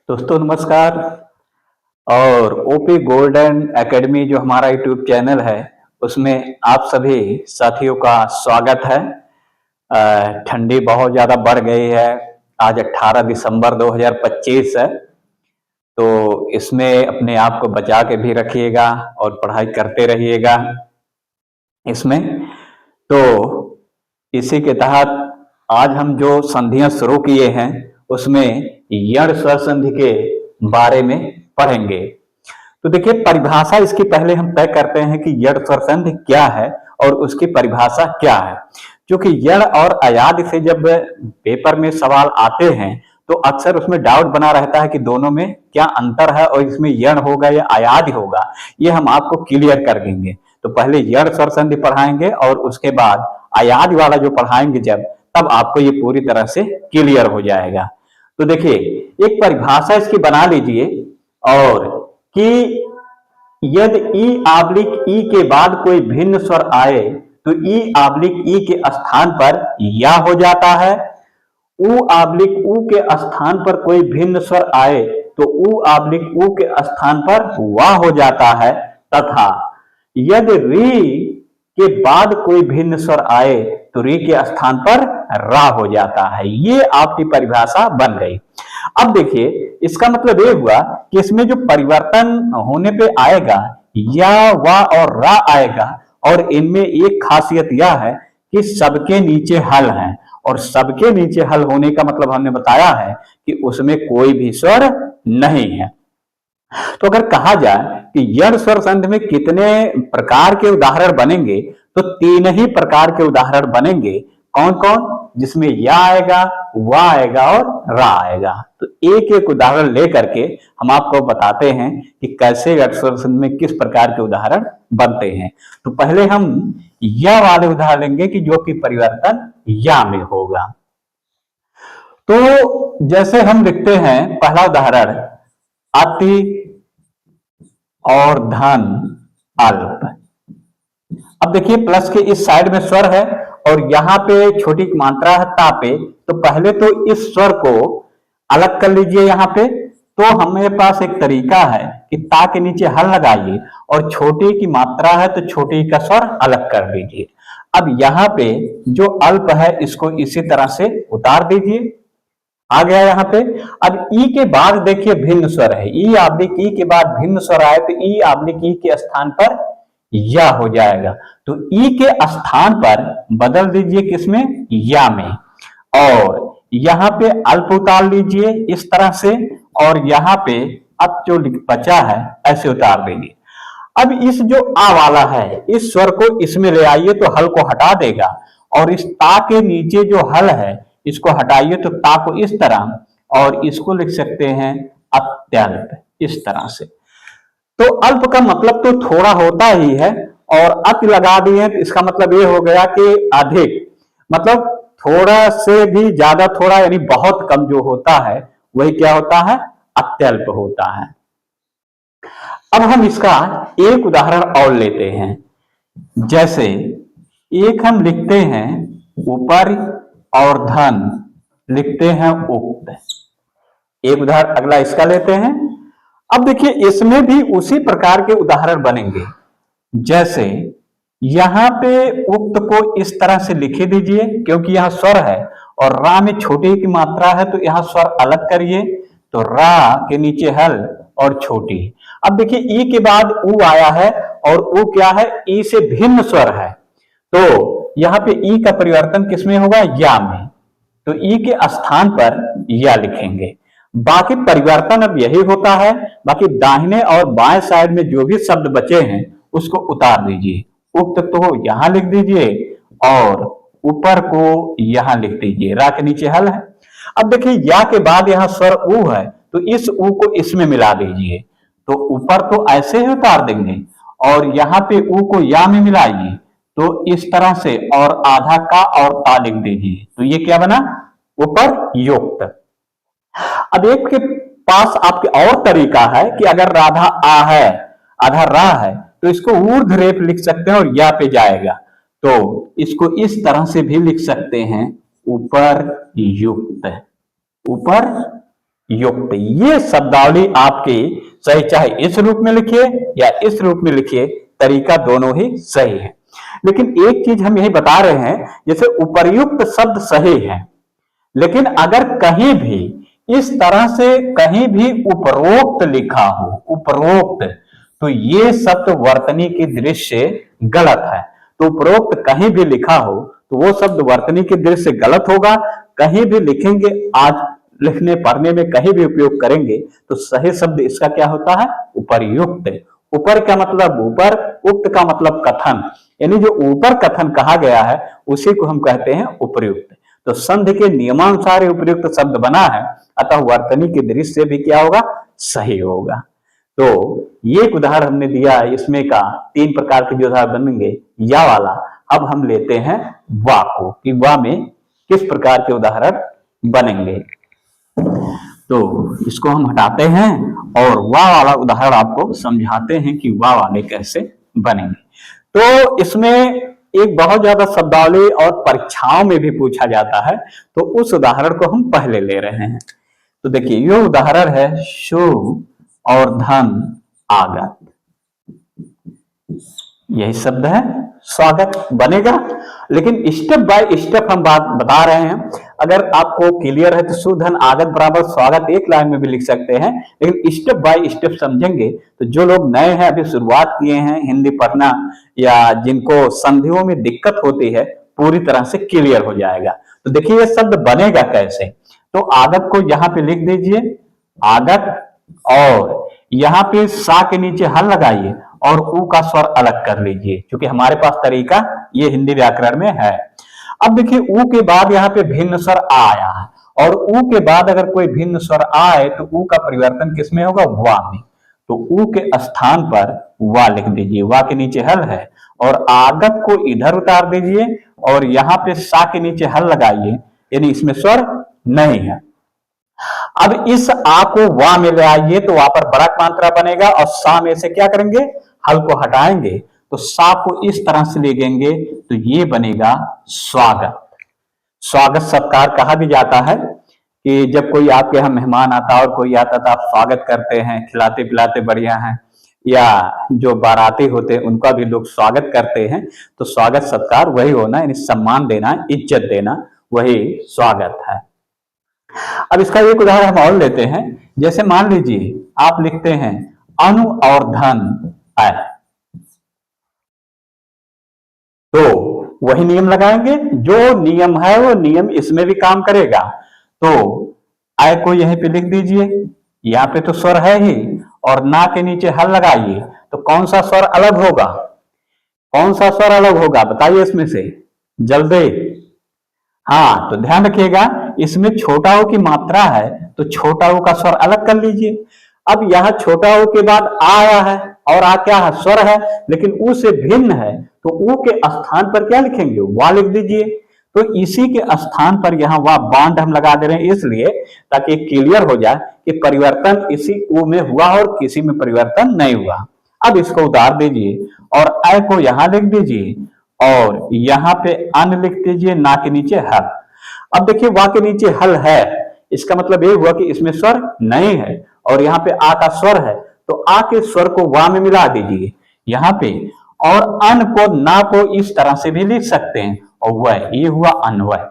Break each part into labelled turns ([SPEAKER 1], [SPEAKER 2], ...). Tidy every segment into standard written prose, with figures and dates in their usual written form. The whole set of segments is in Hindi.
[SPEAKER 1] दोस्तों नमस्कार। और ओपी गोल्डन एकेडमी जो हमारा यूट्यूब चैनल है उसमें आप सभी साथियों का स्वागत है। ठंडी बहुत ज़्यादा बढ़ गई है। आज 18 दिसंबर 2025 है, तो इसमें अपने आप को बचा के भी रखिएगा और पढ़ाई करते रहिएगा इसमें। तो इसी के तहत आज हम जो संधियां शुरू किए हैं उसमें यण स्वर संधि के बारे में पढ़ेंगे। तो देखिए, परिभाषा इसकी पहले हम तय करते हैं कि यण स्वर संधि क्या है और उसकी परिभाषा क्या है। क्योंकि यण और अयाद से जब पेपर में सवाल आते हैं तो अक्सर उसमें डाउट बना रहता है कि दोनों में क्या अंतर है और इसमें यण होगा या अयाद होगा। ये हम आपको क्लियर कर देंगे। तो पहले यण स्वर संधि पढ़ाएंगे और उसके बाद अयाद वाला जो पढ़ाएंगे जब, तब आपको ये पूरी तरह से क्लियर हो जाएगा। तो देखिए, एक परिभाषा इसकी बना लीजिए और कि यदि ई आब्लिक ई के बाद कोई भिन्न स्वर आए तो ई आब्लिक ई के स्थान पर या हो जाता है। ऊ आब्लिक ऊ के स्थान पर कोई भिन्न स्वर आए तो ऊ आब्लिक ऊ के स्थान पर वा हो जाता है। तथा यदि री के बाद कोई भिन्न स्वर आए तो री के स्थान पर रा हो जाता है। ये आपकी परिभाषा बन गई। अब देखिए, इसका मतलब ये हुआ कि इसमें जो परिवर्तन होने पे आएगा या वा और रा आएगा, और इनमें एक खासियत यह है कि सबके नीचे हल है, और सबके नीचे हल होने का मतलब हमने बताया है कि उसमें कोई भी स्वर नहीं है। तो अगर कहा जाए कि यण स्वर संधि में कितने प्रकार के उदाहरण बनेंगे, तो तीन ही प्रकार के उदाहरण बनेंगे। कौन कौन? जिसमें या आएगा, वा आएगा और रा आएगा। तो एक एक उदाहरण लेकर के हम आपको बताते हैं कि कैसे यण स्वर संधि में किस प्रकार के उदाहरण बनते हैं। तो पहले हम या वाले उदाहरण लेंगे कि जो कि परिवर्तन या में होगा। तो जैसे हम लिखते हैं पहला उदाहरण, अति और धन अल्प। अब देखिए, प्लस के इस साइड में स्वर है और यहां पे छोटी मात्रा है ता पे। तो पहले तो इस स्वर को अलग कर लीजिए यहां पे। तो हमारे पास एक तरीका है कि ता के नीचे हल लगाइए और छोटी की मात्रा है तो छोटी का स्वर अलग कर दीजिए। अब यहाँ पे जो अल्प है इसको इसी तरह से उतार दीजिए। आ गया यहाँ पे। अब ई के बाद देखिए भिन्न स्वर है, ई आब्लिक ई के बाद भिन्न स्वर आए तो ई आब्लिक ई के स्थान पर या हो जाएगा। तो ई के स्थान पर बदल दीजिए किसमें? या में। और यहाँ पे अल्प उतार लीजिए इस तरह से, और यहाँ पे अब जो बचा है ऐसे उतार दीजिए। अब इस जो आ वाला है इस स्वर को इसमें ले आइए तो हल को हटा देगा, और इस ता के नीचे जो हल है इसको हटाइए तो ता को इस तरह, और इसको लिख सकते हैं अत्यल्प इस तरह से। तो अल्प का मतलब तो थोड़ा होता ही है, और अति लगा दिए तो इसका मतलब ये हो गया कि अधिक, मतलब थोड़ा से भी ज्यादा थोड़ा, यानी बहुत कम जो होता है वही क्या होता है? अत्यल्प होता है। अब हम इसका एक उदाहरण और लेते हैं। जैसे एक हम लिखते हैं ऊपर और धन लिखते हैं उक्त। एक उदाहरण अगला इसका लेते हैं। अब देखिए, इसमें भी उसी प्रकार के उदाहरण बनेंगे। जैसे यहां पे उक्त को इस तरह से लिखे दीजिए क्योंकि यहां स्वर है और रा में छोटी की मात्रा है तो यहां स्वर अलग करिए। तो रा के नीचे हल और छोटी। अब देखिए, ई के बाद ऊ आया है और ऊ क्या है? ई से भिन्न स्वर है। तो यहाँ पे ई का परिवर्तन किसमें होगा? या में। तो ई के स्थान पर या लिखेंगे। बाकी परिवर्तन अब यही होता है। बाकी दाहिने और बाएं साइड में जो भी शब्द बचे हैं उसको उतार दीजिए। उक्त तो यहां लिख दीजिए और ऊपर को यहां लिख दीजिए। रा के नीचे हल है। अब देखिए, या के बाद यहां स्वर ऊ है तो इस ऊ को इसमें मिला दीजिए। तो ऊपर तो ऐसे ही उतार देंगे और यहाँ पे ऊ को या में मिलाइए तो इस तरह से, और आधा का और ता लिख दीजिए। तो ये क्या बना? ऊपर युक्त। अब एक के पास आपके और तरीका है कि अगर राधा आ है आधा रा है तो इसको ऊर्ध्व रेफ लिख सकते हैं और या पे जाएगा। तो इसको इस तरह से भी लिख सकते हैं, ऊपर युक्त। ऊपर युक्त। ये शब्दावली आपकी सही, चाहे इस रूप में लिखिए या इस रूप में लिखिए, तरीका दोनों ही सही है। लेकिन एक चीज हम यही बता रहे हैं, जैसे उपर्युक्त शब्द सही है, लेकिन अगर कहीं भी इस तरह से कहीं भी उपरोक्त लिखा हो, उपरोक्त, तो ये शब्द वर्तनी की दृष्टि से गलत है। तो उपरोक्त कहीं भी लिखा हो तो वो शब्द वर्तनी की दृष्टि से गलत होगा। कहीं भी लिखेंगे, आज लिखने पढ़ने में कहीं भी उपयोग करेंगे तो सही शब्द इसका क्या होता है? उपर्युक्त। ऊपर का मतलब ऊपर, उक्त का मतलब कथन, यानी जो ऊपर कथन कहा गया है उसी को हम कहते हैं उपर्युक्त। तो संधि के नियमानुसार उपर्युक्त शब्द बना है, अतः वर्तनी की दृष्टि से भी क्या होगा? सही होगा। तो ये एक उदाहरण हमने दिया, इसमें का 3 प्रकार के जो उदाहरण बनेंगे या वाला। अब हम लेते हैं वा को, कि वा में किस प्रकार के उदाहरण बनेंगे। तो इसको हम हटाते हैं और वा वाला उदाहरण आपको समझाते हैं कि वा वाले कैसे बनेंगे। तो इसमें एक बहुत ज्यादा शब्दावली और परीक्षाओं में भी पूछा जाता है, तो उस उदाहरण को हम पहले ले रहे हैं। तो देखिए, ये उदाहरण है शुभ और धन आगत, यही शब्द है, स्वागत बनेगा। लेकिन स्टेप बाय स्टेप हम बात बता रहे हैं। अगर आपको क्लियर है तो शुभ धन आगत बराबर स्वागत एक लाइन में भी लिख सकते हैं, लेकिन स्टेप बाय स्टेप समझेंगे तो जो लोग नए हैं, अभी शुरुआत किए हैं हिंदी पढ़ना, या जिनको संधियों में दिक्कत होती है, पूरी तरह से क्लियर हो जाएगा। तो देखिए ये शब्द बनेगा कैसे। तो आगत को यहाँ पे लिख दीजिए, आगत, और यहाँ पे सा के नीचे हल लगाइए और ऊ का स्वर अलग कर लीजिए, क्योंकि हमारे पास तरीका ये हिंदी व्याकरण में है। अब देखिए ऊ के बाद यहाँ पे भिन्न स्वर आया है, और ऊ के बाद अगर कोई भिन्न स्वर आए तो ऊ का परिवर्तन किसमें होगा? वा में। तो ऊ के स्थान पर वा लिख दीजिए, वा के नीचे हल है, और आगत को इधर उतार दीजिए और यहाँ पे सा के नीचे हल लगाइए, यानी इसमें स्वर नहीं है। अब इस आ को वा में ले आइए तो वहां पर बड़क मात्रा बनेगा, और सा में से क्या करेंगे? हल को हटाएंगे, तो सा को इस तरह से लेंगे तो ये बनेगा स्वागत। स्वागत सत्कार कहा भी जाता है कि जब कोई आपके यहाँ मेहमान आता और कोई आता तो आप स्वागत करते हैं, खिलाते पिलाते बढ़िया हैं, या जो बाराती होते हैं उनका भी लोग स्वागत करते हैं। तो स्वागत सत्कार वही होना, यानी सम्मान देना, इज्जत देना, वही स्वागत है। अब इसका एक उदाहरण हम और लेते हैं। जैसे मान लीजिए आप लिखते हैं अनु और धन आय, तो वही नियम लगाएंगे, जो नियम है वो नियम इसमें भी काम करेगा। तो आय को यहीं पे लिख दीजिए, यहाँ पे तो स्वर है ही, और ना के नीचे हल लगाइए, तो कौन सा स्वर अलग होगा? कौन सा स्वर अलग होगा बताइए इसमें से जल्दी। हाँ, तो ध्यान रखिएगा, इसमें छोटा ओ की मात्रा है तो छोटा ओ का स्वर अलग कर लीजिए। अब यहाँ छोटा ओ के बाद आ आया है, और आ क्या है? स्वर है, लेकिन ऊ से भिन्न है, तो ऊ के स्थान पर क्या लिखेंगे? वा लिख दीजिए। तो इसी के स्थान पर यहाँ वा बांड हम लगा दे रहे हैं, इसलिए ताकि क्लियर हो जाए कि परिवर्तन इसी ऊ में हुआ और किसी में परिवर्तन नहीं हुआ। अब इसको उतार दीजिए और अ को यहाँ लिख दीजिए, और यहाँ पे अन लिख दीजिए, ना के नीचे हल। अब देखिए वा के नीचे हल है, इसका मतलब ये हुआ कि इसमें स्वर नहीं है, और यहाँ पे आ का स्वर है, तो आ के स्वर को वा में मिला दीजिए यहाँ पे, और अन को ना को इस तरह से भी लिख सकते हैं, और वह ये हुआ अन्वय।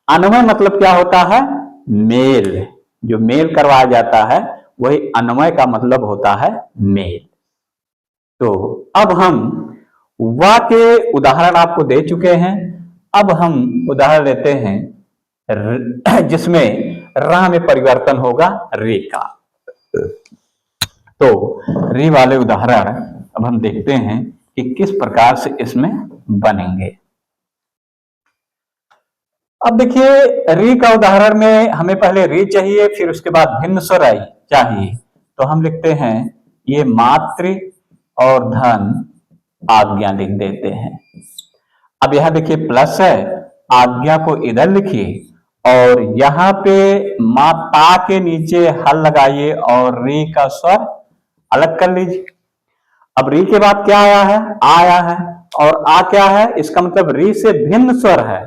[SPEAKER 1] अन्वय मतलब क्या होता है? मेल, जो मेल करवाया जाता है वही अन्वय का मतलब होता है मेल। तो अब हम वा के उदाहरण आपको दे चुके हैं, अब हम उदाहरण लेते हैं जिसमें रा में परिवर्तन होगा रे का। तो रे वाले उदाहरण अब हम देखते हैं कि किस प्रकार से इसमें बनेंगे। अब देखिए री का उदाहरण में हमें पहले री चाहिए, फिर उसके बाद भिन्न स्वर आई चाहिए। तो हम लिखते हैं ये मातृ और धन आज्ञा लिख देते हैं। अब यहां देखिए प्लस है, आज्ञा को इधर लिखिए, और यहाँ पे माता के नीचे हल लगाइए और री का स्वर अलग कर लीजिए। अब री के बाद क्या आया है? आ आया है, और आ क्या है? इसका मतलब री से भिन्न स्वर है,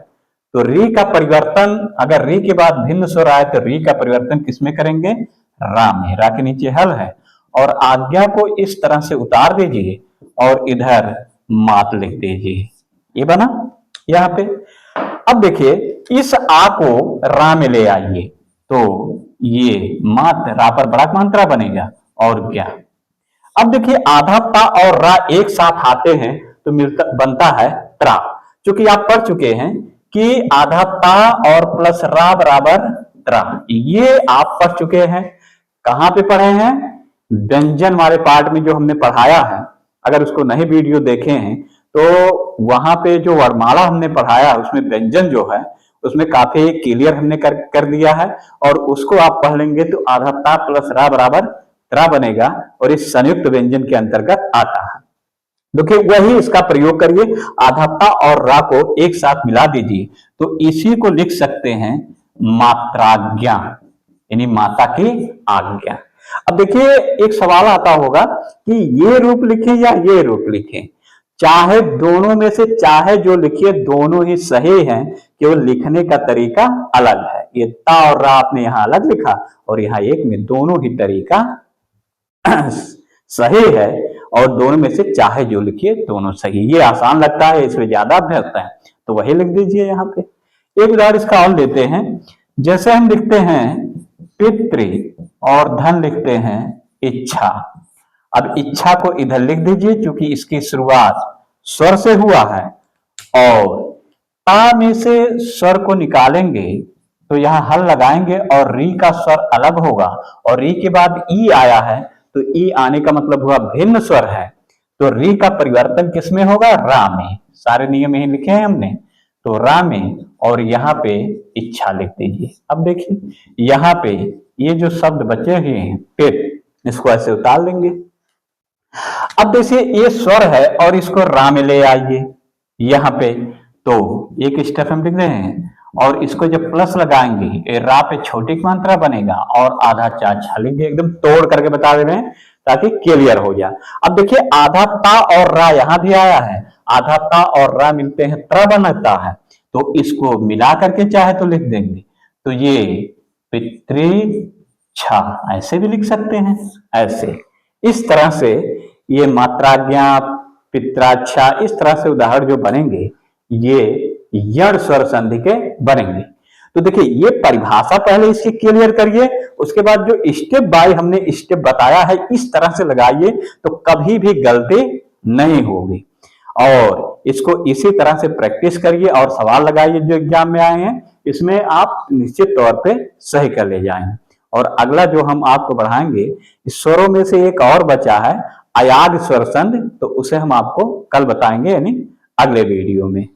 [SPEAKER 1] तो री का परिवर्तन, अगर री के बाद भिन्न स्वर आए तो री का परिवर्तन किसमें करेंगे? रा में। रा के नीचे हल है और आज्ञा को इस तरह से उतार दीजिए और इधर मात लिख दीजिए। ये बना यहां पे। अब देखिए इस आ को रा में ले आइए तो ये मात, रा पर बड़ा मात्रा बनेगा और क्या। अब देखिए आधा ता और रा एक साथ आते हैं तो मिलता बनता है त्रा। चूंकि आप पढ़ चुके हैं कि आधा ता और प्लस रा बराबर त्रा, ये आप पढ़ चुके हैं। कहां पे पढ़े हैं? व्यंजन वाले पार्ट में जो हमने पढ़ाया है। अगर उसको नहीं वीडियो देखे हैं तो वहां पे जो वर्णमाला हमने पढ़ाया उसमें व्यंजन जो है उसमें काफी क्लियर हमने कर दिया है, और उसको आप पढ़ लेंगे तो आधा ता प्लस रा बराबर त्रा बनेगा और इस संयुक्त व्यंजन के अंतर्गत आता है। देखिए वही इसका प्रयोग करिए, आधा ता और रा को एक साथ मिला दीजिए तो इसी को लिख सकते हैं मात्राज्ञा, यानी माता की आज्ञा। अब देखिए एक सवाल आता होगा कि ये रूप लिखें या ये रूप लिखें। चाहे दोनों में से चाहे जो लिखिए दोनों ही सही हैं, केवल लिखने का तरीका अलग है। ये ता और रा आपने यहां अलग लिखा और यहां एक में, दोनों ही तरीका सही है और दोनों में से चाहे जो लिखिए दोनों सही। ये आसान लगता है, इसमें ज्यादा अभ्यास है तो वही लिख दीजिए यहाँ पे। एक उदाहरण इसका और लेते हैं। जैसे हम लिखते हैं पितृ और धन लिखते हैं इच्छा। अब इच्छा को इधर लिख दीजिए क्योंकि इसकी शुरुआत स्वर से हुआ है और ता में से स्वर को निकालेंगे तो यहां हल लगाएंगे और री का स्वर अलग होगा और री के बाद ई आया है तो ई आने का मतलब हुआ भिन्न स्वर है, तो री का परिवर्तन किसमें होगा? रा में। सारे नियम यही लिखे हैं हमने, तो रा में और यहाँ पे इच्छा लिख दीजिए। अब देखिए यहाँ पे ये जो शब्द बचे हुए हैं पित, इसको ऐसे उतार लेंगे। अब देखिए ये स्वर है और इसको रा में ले आइए यहाँ पे, तो एक स्टेप हम लिख रहे हैं और इसको जब प्लस लगाएंगे रा पे छोटी मात्रा बनेगा और आधा चा छा लिख दिए। एकदम तोड़ करके बता दे रहे हैं ताकि क्लियर हो जाए। अब देखिए आधा ता और रा यहां भी आया है, आधा ता और रा मिलते हैं त्र बनता है, तो इसको मिला करके चाहे तो लिख देंगे। तो ये पितृच्छा ऐसे भी लिख सकते हैं, ऐसे इस तरह से ये मात्राज्ञा पित्राच्छा इस तरह से उदाहरण जो बनेंगे ये यण स्वर संधि के बनेंगे। तो देखिए ये परिभाषा पहले इसकी क्लियर करिए, उसके बाद जो स्टेप बाय हमने स्टेप बताया है इस तरह से लगाइए तो कभी भी गलती नहीं होगी। और इसको इसी तरह से प्रैक्टिस करिए और सवाल लगाइए जो एग्जाम में आए हैं, इसमें आप निश्चित तौर पे सही कर ले जाएंगे। और अगला जो हम आपको बढ़ाएंगे इस स्वरों में से एक और बचा है अयाग स्वर संधि, तो उसे हम आपको कल बताएंगे यानी अगले वीडियो में।